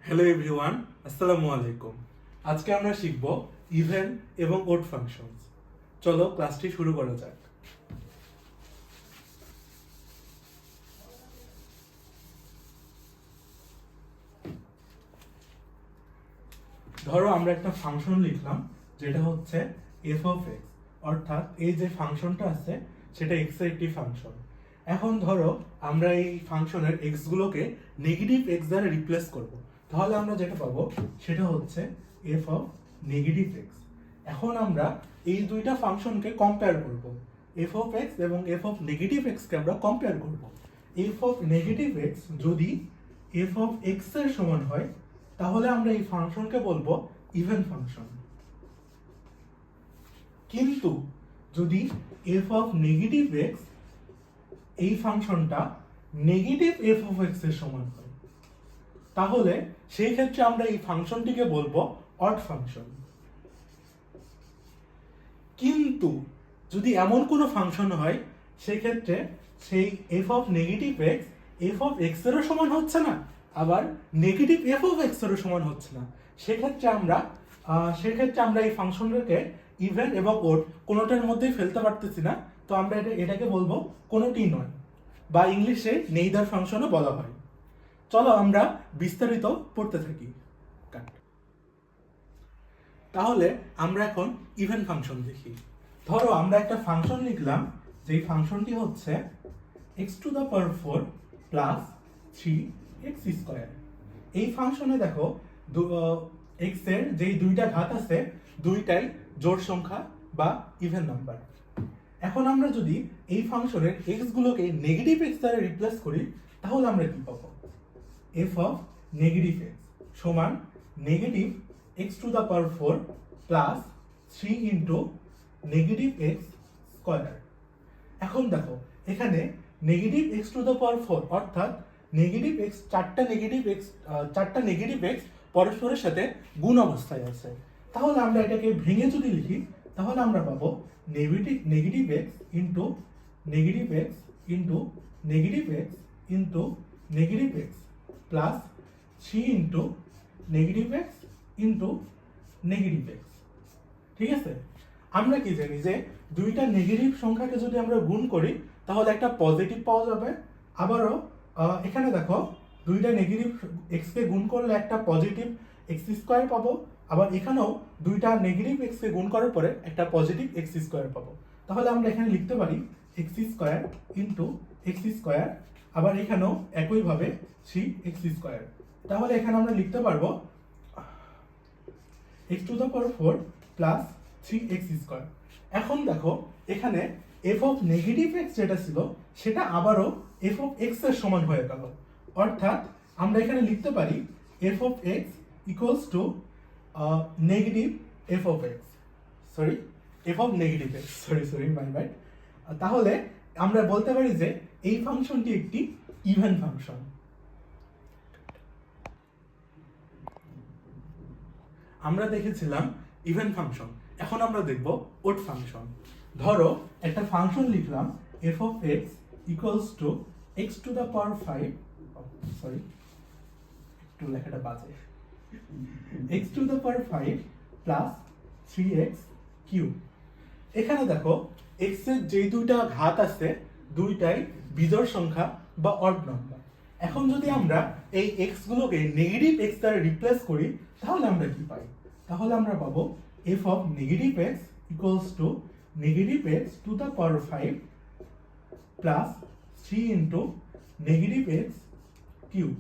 Hello everyone, আসসালামু আলাইকুম। আজকে আমরা শিখব ইভেন এবং ওড ফাংশনস। চলো ক্লাসটি শুরু করা যাক। ধরো আমরা একটা ফাংশন লিখলাম যেটা হচ্ছে এফ অফ এক্স, অর্থাৎ এই যে ফাংশনটা আছে সেটা এক্স এর একটি ফাংশন। এখন ধরো আমরা এই ফাংশনের এক্স গুলোকে নেগেটিভ এক্স দ্বারা রিপ্লেস করব, তাহলে আমরা যেটা পাবো সেটা হচ্ছে এফ অফ নেগেটিভ এক্স। এখন আমরা এই দুইটা ফাংশনকে কম্পেয়ার করব, এফ অফ এক্স এবং এফ অফ নেগেটিভ এক্সকে আমরা কম্পেয়ার করব। এফ অফ নেগেটিভ এক্স যদি এফ অফ এক্স এর সমান হয় তাহলে আমরা এই ফাংশনকে বলবো ইভেন ফাংশন। কিন্তু যদি এফ অফ নেগেটিভ এক্স এই ফাংশনটা নেগেটিভ এফ অফ এক্স এর সমান হয় তাহলে সেই ক্ষেত্রে আমরা এই ফাংশনটিকে বলবো অড ফাংশন। কিন্তু যদি এমন কোনো ফাংশন হয় সেক্ষেত্রে সেই F of negative x F of x এরও সমান হচ্ছে না, আবার নেগেটিভ এফ অফ এক্স এরও সমান হচ্ছে না, সেক্ষেত্রে আমরা এই ফাংশনটাকে ইভেন এবং ওড কোনোটার মধ্যেই ফেলতে পারতেছি না, তো আমরা এটাকে বলবো কোনোটি নয়, বা ইংলিশে নেইদার ফাংশনও বলা হয়। চলো আমরা বিস্তারিত পড়তে থাকি। তাহলে আমরা এখন ইভেন ফাংশন দেখি। ধরো আমরা একটা ফাংশন লিখলাম, যেই ফাংশনটি হচ্ছে x to the power 4 plus 3x square. এই ফাংশনে দেখো এক্স এর যেই দুইটা ঘাত আছে দুইটাই জোড় সংখ্যা বা ইভেন নাম্বার। এখন আমরা যদি এই ফাংশনের এক্স গুলোকে নেগেটিভ এক্স দ্বারা রিপ্লেস করি তাহলে আমরা কি পাবো? এফ অফ নেগেটিভ এক্স সমান negative x to the power 4 plus 3 into negative x square. এখন দেখো এখানে negative x to the power 4 অর্থাৎ নেগেটিভ এক্স চারটা নেগেটিভ এক্স পরস্পরের সাথে গুণ অবস্থায় আছে। তাহলে আমরা এটাকে ভেঙে যদি লিখি তাহলে আমরা পাবো negative x into negative x into negative x into negative x plus 3 into negative x into negative x. ঠিক আছে, আমরা কি জানি যে দুইটা নেগেটিভ সংখ্যাকে যদি আমরা গুণ করি তাহলে একটা পজিটিভ পাওয়া যাবে। আবারও এখানে দেখো দুইটা নেগেটিভ এক্স কে গুণ করলে একটা পজিটিভ এক্স স্কয়ার পাবো, আবার এখানেও দুইটা নেগেটিভ এক্স কে গুণ করার পরে একটা পজিটিভ এক্স স্কয়ার পাবো। তাহলে আমরা এখানে লিখতে পারি x square into x square, আবার এখানেও একইভাবে 3x স্কয়ার। তাহলে এখানে আমরা লিখতে পারবো x to the power 4 plus 3x square. এখন দেখো এখানে f অফ নেগেটিভ x যেটা ছিল সেটা আবারও f অফ x এর সমান হয়ে গেল, অর্থাৎ আমরা এখানে লিখতে পারি f of x equals to negative f of x, f of negative x, my bad. তাহলে আমরা বলতে পারি যে এই ফাংশনটি একটি ইভেন ফাংশন। আমরা দেখেছিলাম ইভেন ফাংশন, এখন আমরা দেখব ওড ফাংশন। ধরো একটা ফাংশন লিখলাম f of x equals to x to the power 5, একটু লেখাটা বাজে, x to the power 5 plus 3x cube। এখানে দেখো x এর যে দুইটা ঘাত আছে দুইটাই বিজোড় সংখ্যা বা অড নাম্বার। এখন যদি আমরা এই x গুলোকে নেগেটিভ x দ্বারা রিপ্লেস করি তাহলে আমরা কি পাই? তাহলে আমরা পাবো f of negative x equals to negative x to the power 5 plus 3 into negative x cube।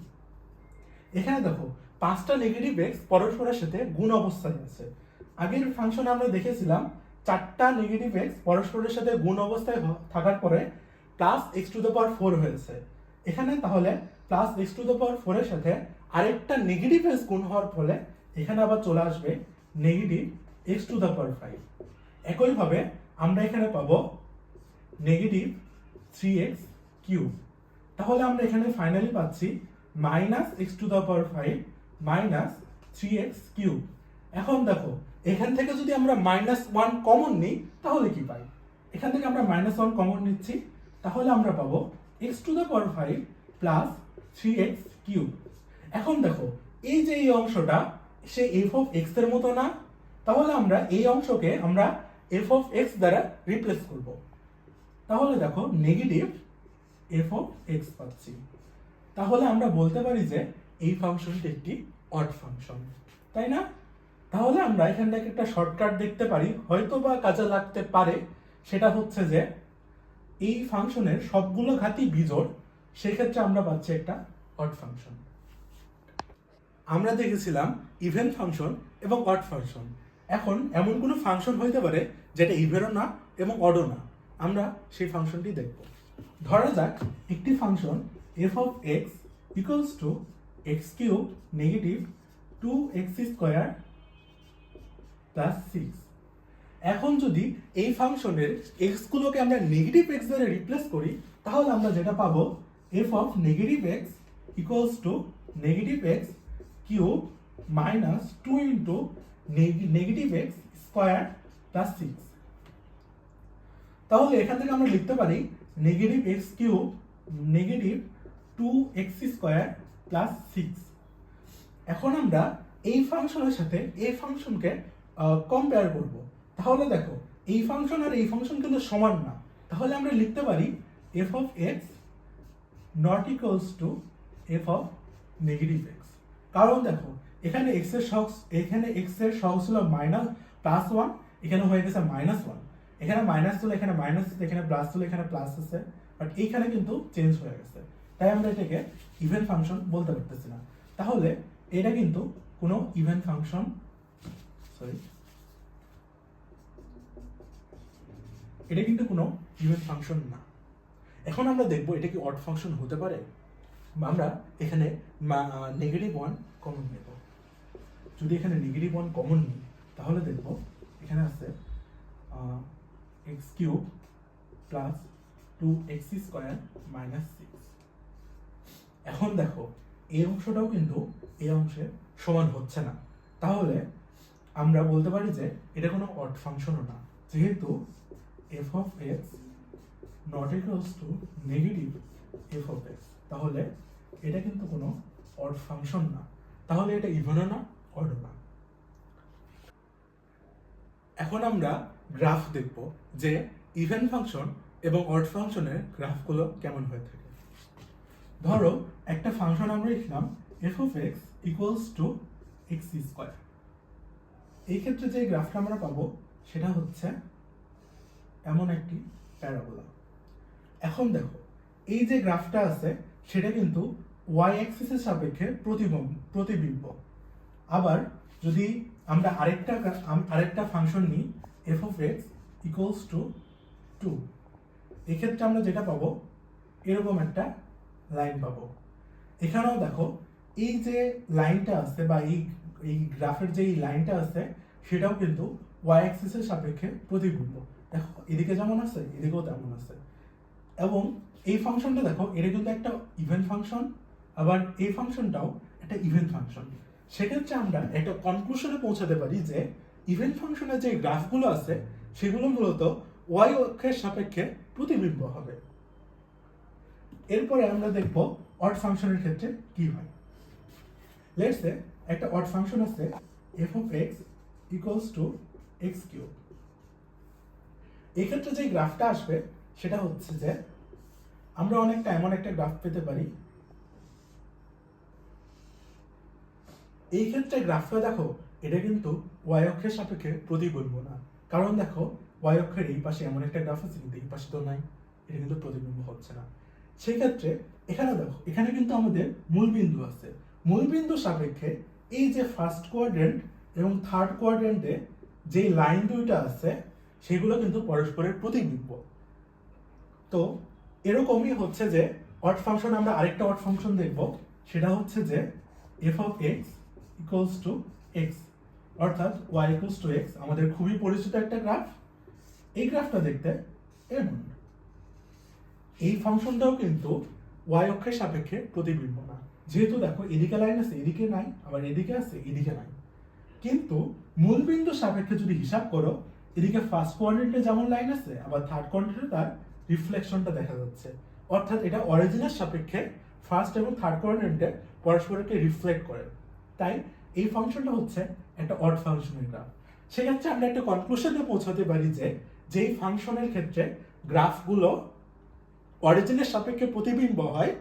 এখানে দেখো পাঁচটা নেগেটিভ x পরস্পরের সাথে গুণ অবস্থায় আছে। আগের ফাংশনে আমরা দেখেছিলাম চারটা নেগেটিভ x পরস্পরের সাথে গুণ অবস্থায় থাকার পরে plus x to the power 4 হয়েছে। এখানে তাহলে plus x to the power 4 এর সাথে আরেকটা নেগেটিভ x গুণ হওয়ার ফলে এখানে আবার চলে আসবে negative x to the power 5। একইভাবে আমরা এখানে পাবো নেগেটিভ 3x কিউব। তাহলে আমরা এখানে ফাইনালি পাচ্ছি minus x to the power 5 minus 3x cube. এখন দেখো এখান থেকে যদি আমরা -1 কমন নিই তাহলে কি পাই? এখান থেকে আমরা -1 কমন নিচ্ছি, তাহলে আমরা পাবো x to the power 5 plus 3x cube. এখন দেখো এই যে এই অংশটা সে এফ অফ এক্স এর মতো না, তাহলে আমরা এই অংশকে আমরা এফ অফ এক্স দ্বারা রিপ্লেস করব। তাহলে দেখো নেগেটিভ এফ অফ এক্স পাচ্ছি। তাহলে আমরা বলতে পারি যে এই ফাংশনটি একটি অড ফাংশন, তাই না? তাহলে আমরা এখান থেকে একটা শর্টকাট দেখতে পারি, হয়তো বা কাজে লাগতে পারে। সেটা হচ্ছে যে এই ফাংশনের সবগুলো ঘাতই বিজোড়, সেক্ষেত্রে আমরা পাচ্ছি একটা অড ফাংশন। আমরা দেখেছিলাম ইভেন ফাংশন এবং অড ফাংশন। এখন এমন কোনো ফাংশন হইতে পারে যেটা ইভেনও না এবং অডও না, আমরা সেই ফাংশনটি দেখব। ধরা যাক একটি function F of x equals to x cube negative 2x square plus 6। এখন যদি এই ফাংশনের এক্স গুলোকে আমরা নেগেটিভ এক্স দ্বারা রিপ্লেস করি, তাহলে আমরা যেটা পাবো F of negative x equals to negative x cube minus 2 into negative x square plus 6। তাহলে এখান থেকে আমরা লিখতে পারি negative x cube negative 2x square plus 6। এখন আমরা এই ফাংশনের সাথে এই ফাংশনকে কম্পেয়ার করব। তাহলে দেখো এই ফাংশন আর এই ফাংশন কিন্তু সমান না, তাহলে আমরা লিখতে পারি F of x not equals to F of negative x. কারণ দেখো এখানে এক্স এর সহগ ছিল মাইনাস প্লাস 1, এখানে হয়ে গেছে মাইনাস 1, এখানে মাইনাস ছিল এখানে মাইনাস, এখানে প্লাস ছিল এখানে প্লাস আছে, বাট এইখানে কিন্তু চেঞ্জ হয়ে গেছে, তাই আমরা এটাকে ইভেন ফাংশন বলতে পারতেছি না। তাহলে এটা কিন্তু কোনো ইভেন ফাংশন, এটা কিন্তু কোনো ইভেন ফাংশন না। এখন আমরা দেখব এটা কি অড ফাংশন হতে পারে। আমরা এখানে নেগেটিভ 1 কমন নেব। যদি এখানে নেগেটিভ 1 কমন নিই, তাহলে দেখব এখানে আছে x cube plus 2x square minus 6। এখন দেখো এই অংশটাও কিন্তু এই অংশের সমান হচ্ছে না, তাহলে আমরা বলতে পারি যে এটা কোনো অড ফাংশনও না, যেহেতু F of x not equals to negative F of x, তাহলে এটা কিন্তু কোনো অড ফাংশন না। তাহলে এটা ইভেনও না অডও না। এখন আমরা গ্রাফ দেখব যে ইভেন ফাংশন এবং অড ফাংশনের গ্রাফগুলো কেমন হয়ে থাকে। ধরো একটা ফাংশন আমরা লিখলাম F of x equals to x square. এই ক্ষেত্রে যে গ্রাফটা আমরা পাবো সেটা হচ্ছে এমন একটি প্যারাবোলা। এখন দেখো এই যে গ্রাফটা আছে সেটা কিন্তু ওয়াই অ্যাক্সিসের সাপেক্ষে প্রতিবিম্ব। আবার যদি আমরা আরেকটা ফাংশন নিই F of x equals to 2, এক্ষেত্রে আমরা যেটা পাবো এরকম একটা লাইন পাবো। এখানেও দেখো এই যে লাইনটা আছে বা এই গ্রাফের যে এই লাইনটা আছে সেটাও কিন্তু ওয়াই অ্যাক্সিসের সাপেক্ষে প্রতিবিম্ব। দেখো এদিকে যেমন আছে এদিকেও তেমন আছে। এবং এই ফাংশনটা দেখো এটা কিন্তু একটা ইভেন ফাংশন, আবার এই ফাংশনটাও একটা ইভেন ফাংশন। সেক্ষেত্রে আমরা একটা কনক্লুশনে পৌঁছাতে পারি যে ইভেন ফাংশনের যে গ্রাফগুলো আছে সেগুলো মূলত ওয়াই অক্ষের সাপেক্ষে প্রতিবিম্ব হবে। এরপরে আমরা দেখব অড ফাংশনের ক্ষেত্রে কি হয়। লেটস সে একটা অড ফাংশন আছে F of x equals to x cube. এই ক্ষেত্রে যে গ্রাফটা আসবে সেটা হচ্ছে যে আমরা অনেকটা এমন একটা গ্রাফ পেতে পারি। এই ক্ষেত্রে গ্রাফটা দেখো এটা কিন্তু ওয়াই অক্ষের সাপেক্ষে প্রতিবিম্ব না, কারণ দেখো ওয়াই অক্ষের এই পাশে এমন একটা গ্রাফ আছে কিন্তু এই পাশে তো নাই, এটা কিন্তু প্রতিবিম্ব হচ্ছে না। সেই ক্ষেত্রে এখানে দেখো এখানে কিন্তু আমাদের মূল বিন্দু আছে, মূল বিন্দুর সাপেক্ষে এই যে ফার্স্ট কোয়াড্রেন্ট এবং থার্ড কোয়াড্রেন্টে যে লাইন দুইটা আছে সেগুলো কিন্তু পরস্পরের প্রতিবিম্ব। তো এরকমই হচ্ছে যে অড ফাংশন আমরা আরেকটা অড ফাংশন দেখব, সেটা হচ্ছে যে F of x equals to x, অর্থাৎ ওয়াই ইকুয়ালস টু এক্স, আমাদের খুবই পরিচিত একটা গ্রাফ। এই গ্রাফটা দেখতে এমন। এই ফাংশনটাও কিন্তু ওয়াই অক্ষের সাপেক্ষে প্রতিবিম্ব না, যেহেতু দেখো এদিকে লাইন আছে এদিকে নাই, আবার এদিকে আছে এদিকে নাই। কিন্তু মূল বিন্দুর সাপেক্ষে যদি হিসাব করো, এদিকে ফার্স্ট কোয়াড্রেন্টে যেমন লাইন আছে আবার থার্ড কোয়াড্রেন্টে তার রিফ্লেকশনটা দেখা যাচ্ছে, অর্থাৎ এটা অরিজিনের সাপেক্ষে ফার্স্ট এবং থার্ড কোয়াড্রেন্টে পরস্পরকে রিফ্লেক্ট করে। তাই এই ফাংশনটা হচ্ছে একটা অড ফাংশনের গ্রাফ। সেক্ষেত্রে আমরা একটা কনক্লুশনে পৌঁছাতে পারি যে যেই ফাংশনের ক্ষেত্রে গ্রাফগুলো অরিজিনের সাপেক্ষে প্রতিবিম্ব হয়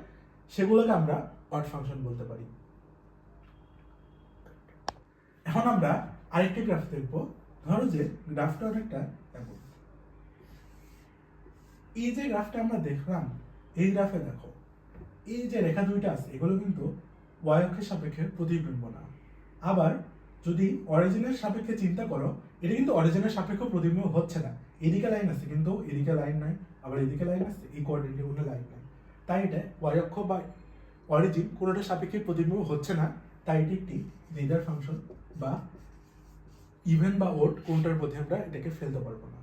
সেগুলোকে আমরা অড ফাংশন বলতে পারি। এখন আমরা আরেকটি গ্রাফ দেখব। ধরো যে গ্রাফটা অনেকটা এমন। এই যে গ্রাফটা আমরা দেখলাম, এই গ্রাফে দেখো এই যে রেখা দুইটা আছে এগুলো কিন্তু ওয়াই অক্ষের সাপেক্ষে প্রতিবিম্ব না। আবার যদি অরিজিনের সাপেক্ষে চিন্তা করো, এটা কিন্তু অরিজিনের সাপেক্ষে প্রতিবিম্ব হচ্ছে না। এদিকে লাইন আছে কিন্তু এদিকে লাইন নাই, আবার এদিকে লাইন আছে, এই কোঅর্ডিনেটে কোনো লাইন নাই। তাই এটা ওয়াই অক্ষ বা অরিজিন কোনোটার সাপেক্ষে প্রতিবিম্ব হচ্ছে না। তাই এটি একটি নেইবার ফাংশন বা ইভেন বা ওড কোনটার মধ্যে আমরা এটাকে ফেলতে পারবো না।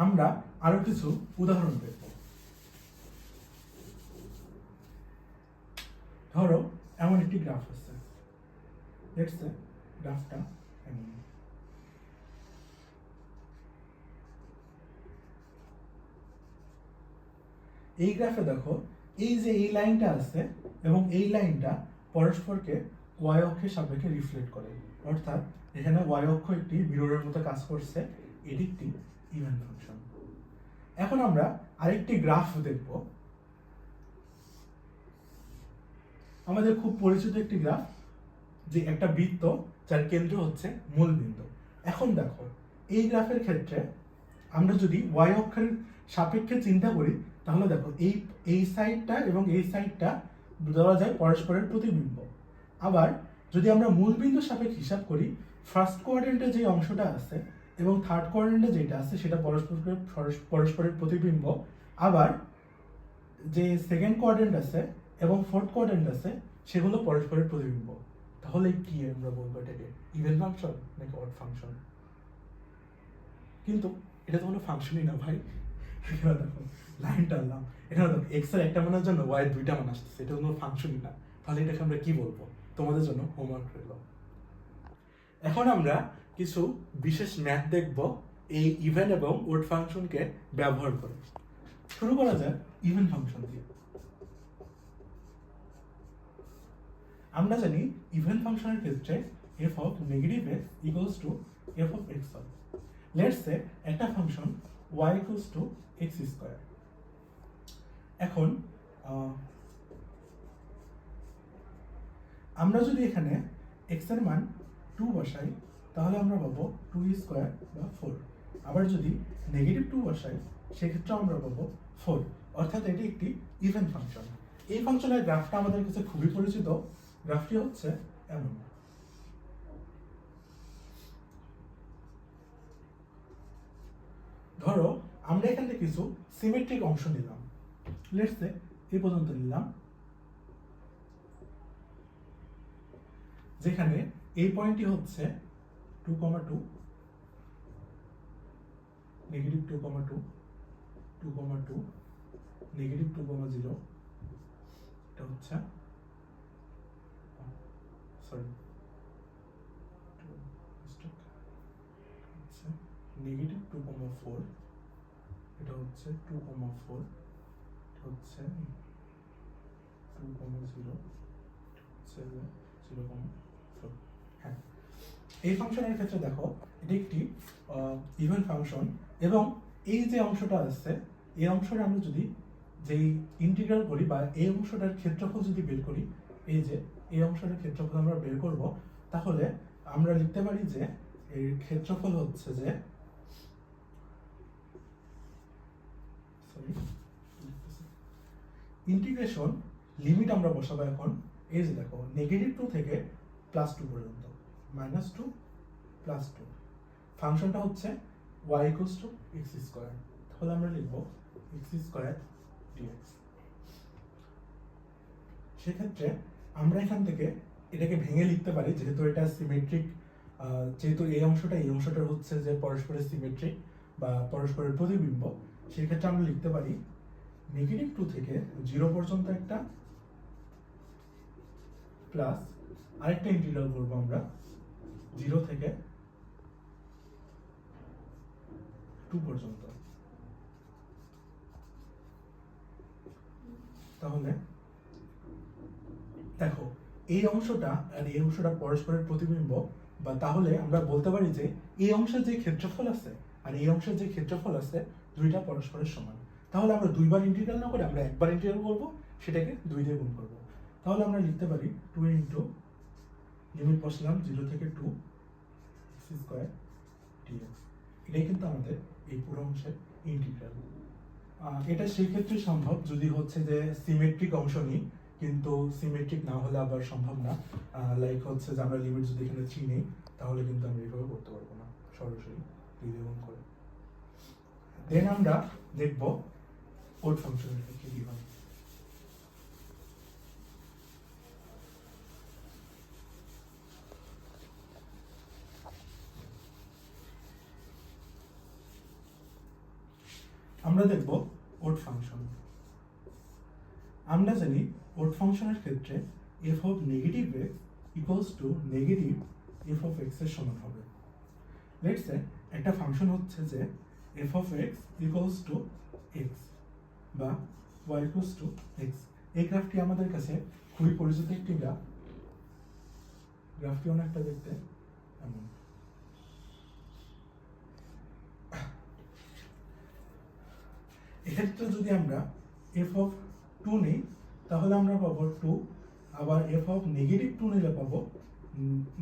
আমরা আরো কিছু উদাহরণ দেখব। ধরো এমন একটি গ্রাফ আছে, লেটস সে গ্রাফটা এমন। এই গ্রাফে দেখো এই যে এই লাইনটা আছে এবং এই লাইনটা পরস্পরকে ওয়াই অক্ষের সাপেক্ষে রিফ্লেক্ট করে, অর্থাৎ এখানে ওয়াই অক্ষ একটি মিররের মতো কাজ করছে। এটি একটি ইভেন ফাংশন। এখন আমরা আরেকটি গ্রাফ দেখব। আমাদের খুব পরিচিত একটি গ্রাফ, যে একটা বৃত্ত যার কেন্দ্র হচ্ছে মূল বিন্দু। এখন দেখো এই গ্রাফের ক্ষেত্রে আমরা যদি ওয়াই অক্ষের সাপেক্ষে চিন্তা করি তাহলে দেখো এই সাইডটা এবং এই সাইডটা ধরা যায় পরস্পরের প্রতিবিম্ব। আবার যদি আমরা মূল বিন্দু সাপেক্ষে হিসাব করি, ফার্স্ট কোয়াড্রেন্টে যে অংশটা আছে এবং থার্ড কোয়াড্রেন্টে যেটা আছে সেটা পরস্পরের প্রতিবিম্ব। আবার যে সেকেন্ড কোয়াড্রেন্ট আছে এবং ফোর্থ কোয়াড্রেন্ট আছে সেগুলো পরস্পরের প্রতিবিম্ব। তাহলে কি আমরা বলবো এটাকে ইভেন ফাংশন নাকি অড ফাংশন? কিন্তু এটা তো কোনো ফাংশনই না ভাই। এখানে দেখো লাইন টানলাম, এখানে দেখো এক্স এর একটা মানের জন্য ওয়াই দুইটা মান আসতেছে, এটা কোনো ফাংশনই না। তাহলে এটাকে আমরা কি বলবো? তোমাদের জন্য হোমওয়ার্ক রইল। এখন আমরা কিছু বিশেষ ম্যাথ দেখব এই ইভেন এবং ওড ফাংশনকে ব্যবহার করে। শুরু করা যাক ইভেন ফাংশন দিয়ে। আমরা জানি ইভেন ফাংশনের ক্ষেত্রে f of negative x equals to f of x হয়। লেটস সে একটা function y equals to x square. এখন আমরা যদি এখানে x এর মান 2 বসাই তাহলে আমরা পাবো 2 স্কয়ার বা 4। আবার যদি নেগেটিভ 2 বসাই সেক্ষেত্রে আমরা পাবো 4, অর্থাৎ এটি একটি ইভেন ফাংশন। এই ফাংশনের গ্রাফটা আমাদের কাছে খুবই পরিচিত। গ্রাফটি হচ্ছে এমন। ধরো আমরা এখান থেকে কিছু সিমেট্রিক অংশ নিলাম, লেটস সে এই পর্যন্ত নিলাম, যেখানে এই পয়েন্টটি হচ্ছে 2,2, নেগেটিভ 2,2, 2,2, নেগেটিভ 2,0, এটা হচ্ছে নেগেটিভ 2,4, এটা হচ্ছে 2,4, এটা হচ্ছে 2,0, হচ্ছে 0,4। হ্যাঁ, এই ফাংশনের ক্ষেত্রে দেখো এটি একটি ইভেন ফাংশন এবং এই যে অংশটা আছে এই অংশটা আমরা যদি যেই ইন্টিগ্রাল করি বা এই অংশটার ক্ষেত্রফল যদি বের করি, এই যে এই অংশটার ক্ষেত্রফল আমরা বের করব, তাহলে আমরা লিখতে পারি যে এর ক্ষেত্রফল হচ্ছে যে ইন্টিগ্রেশন লিমিট আমরা বসাবো এখন। এই যে দেখো নেগেটিভ 2 থেকে +2 পর্যন্ত, -2 +2, ফাংশনটা হচ্ছে y equals to x square. তাহলে আমরা লিখব x স্কয়ার dx। সেক্ষেত্রে আমরা এখান থেকে এটাকে ভেঙে লিখতে পারি, যেহেতু এটা সিমেট্রিক, যেহেতু এই অংশটা হচ্ছে যে পরস্পরের সিমেট্রিক বা পরস্পরের প্রতিবিম্ব, সেক্ষেত্রে আমরা লিখতে পারি নেগেটিভ 2 থেকে 0 পর্যন্ত একটা প্লাস আরেকটা ইন্টিগ্রাল করবো আমরা 0 থেকে 2 পর্যন্ত। তাহলে দেখো এই অংশটা আর এই অংশটা পরস্পরের প্রতিবিম্ব, বা তাহলে আমরা বলতে পারি যে এই অংশের যে ক্ষেত্রফল আছে আর এই অংশের যে ক্ষেত্রফল আছে দুইটা পরস্পরের সমান। তাহলে আমরা দুইবার ইন্টিগ্রাল না করে আমরা একবার ইন্টিগ্রাল করব, সেটাকে 2 দিয়ে গুণ করব। তাহলে আমরা লিখতে পারি 2 ইন্টু লিমিট বসলাম 0 থেকে 2 x স্কয়ার dx। এটাই কিন্তু আমাদের এই পুরো অংশের ইন্টিগ্রাল। এটা সেই ক্ষেত্রে সম্ভব যদি হচ্ছে যে সিমেট্রিক অংশ নিই, কিন্তু সিমেট্রিক না হলে আবার সম্ভব না। লাইক হচ্ছে যে আমরা লিমিট যদি এখানে 3 নেই, তাহলে কিন্তু আমরা এইভাবে করতে পারবো না সরাসরি 2 দিয়ে গুণ করে। দেন আমরা দেখব ওড ফাংশনের ক্ষেত্রে কি হয়। আমরা দেখব ওড ফাংশন। আমরা জানি ওড ফাংশনের ক্ষেত্রে f of negative x equals to negative f of x এর সমান হবে। লেটস সে একটা ফাংশন হচ্ছে যে f of x equals to x বা y ইকুয়ালস টু x। এই গ্রাফটি আমাদের কাছে খুবই পরিচিত একটি গ্রাফ। গ্রাফটি অনেকটা দেখতে এমন। এক্ষেত্রে যদি আমরা f অফ 2 নিই, তাহলে আমরা পাবো 2, আবার f অফ নেগেটিভ 2 নিলে পাবো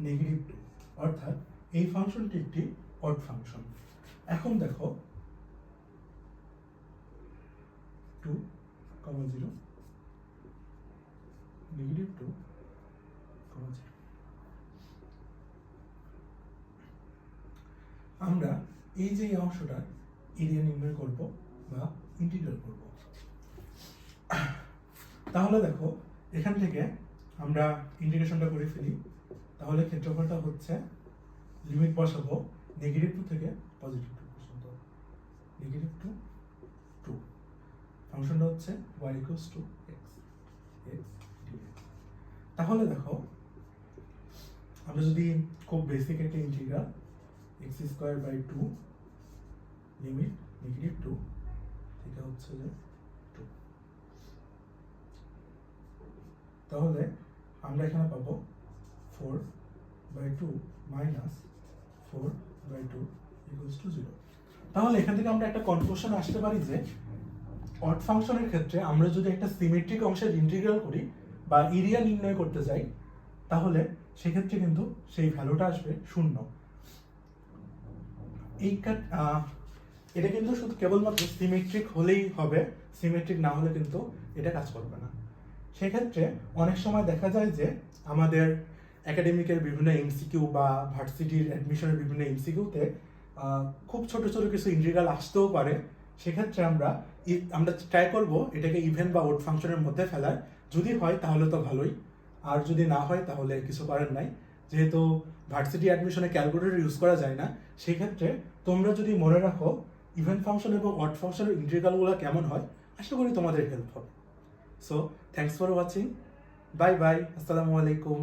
নেগেটিভ 2। অর্থাৎ এই ফাংশনটি একটি অড ফাংশন। এখন দেখো 2, 0, নেগেটিভ 2, 0। আমরা এই যে অংশটার এরিয়া নির্ণয় করব বা ইন্টিগ্রাল করব। তাহলে দেখো এখান থেকে আমরা ইন্টিগ্রেশনটা করে ফেলি। তাহলে ক্ষেত্রফলটা হচ্ছে লিমিট বসাবো নেগেটিভ 2 থেকে পজিটিভ 2 পর্যন্ত। নেগেটিভ 2, 2। ফাংশনটা হচ্ছে y equals to x, x dx। তাহলে দেখো আমরা যদি খুব বেসিক একটা integral x square by 2 limit negative 2 থেকে হচ্ছে যে 2, তাহলে আমরা এখানে পাবো 4/2 মাইনাস 4/2 ইকুয়ালস টু 0। তাহলে এখান থেকে আমরা একটা কনক্লুশন আসতে পারি যে অড ফাংশনের ক্ষেত্রে আমরা যদি একটা সিমেট্রিক অংশের ইন্টিগ্রাল করি বা এরিয়া নির্ণয় করতে যাই, তাহলে সেক্ষেত্রে কিন্তু সেই ভ্যালুটা আসবে 0। এটা কিন্তু শুধু কেবলমাত্র সিমেট্রিক হলেই হবে, সিমেট্রিক না হলে কিন্তু এটা কাজ করবে না। সেক্ষেত্রে অনেক সময় দেখা যায় যে আমাদের একাডেমিকের বিভিন্ন এমসিকিউ বা ভার্সিটির অ্যাডমিশনের বিভিন্ন এমসিকিউতে খুব ছোট ছোট কিছু ইন্টিগ্রাল আসতেও পারে। সেক্ষেত্রে আমরা ট্রাই করব এটাকে ইভেন বা ওড ফাংশনের মধ্যে ফেলার। যদি হয় তাহলে তো ভালোই, আর যদি না হয় তাহলে কিছু করার নাই। যেহেতু ভার্সিটি অ্যাডমিশনে ক্যালকুলেটর ইউজ করা যায় না, সেক্ষেত্রে তোমরা যদি মনে রাখো ইভেন ফাংশন এবং অড ফাংশনের ইন্টিগ্রালগুলো কেমন হয়, আশা করি তোমাদের হেল্প হবে। So thanks for watching. Bye bye, আসসালামু আলাইকুম।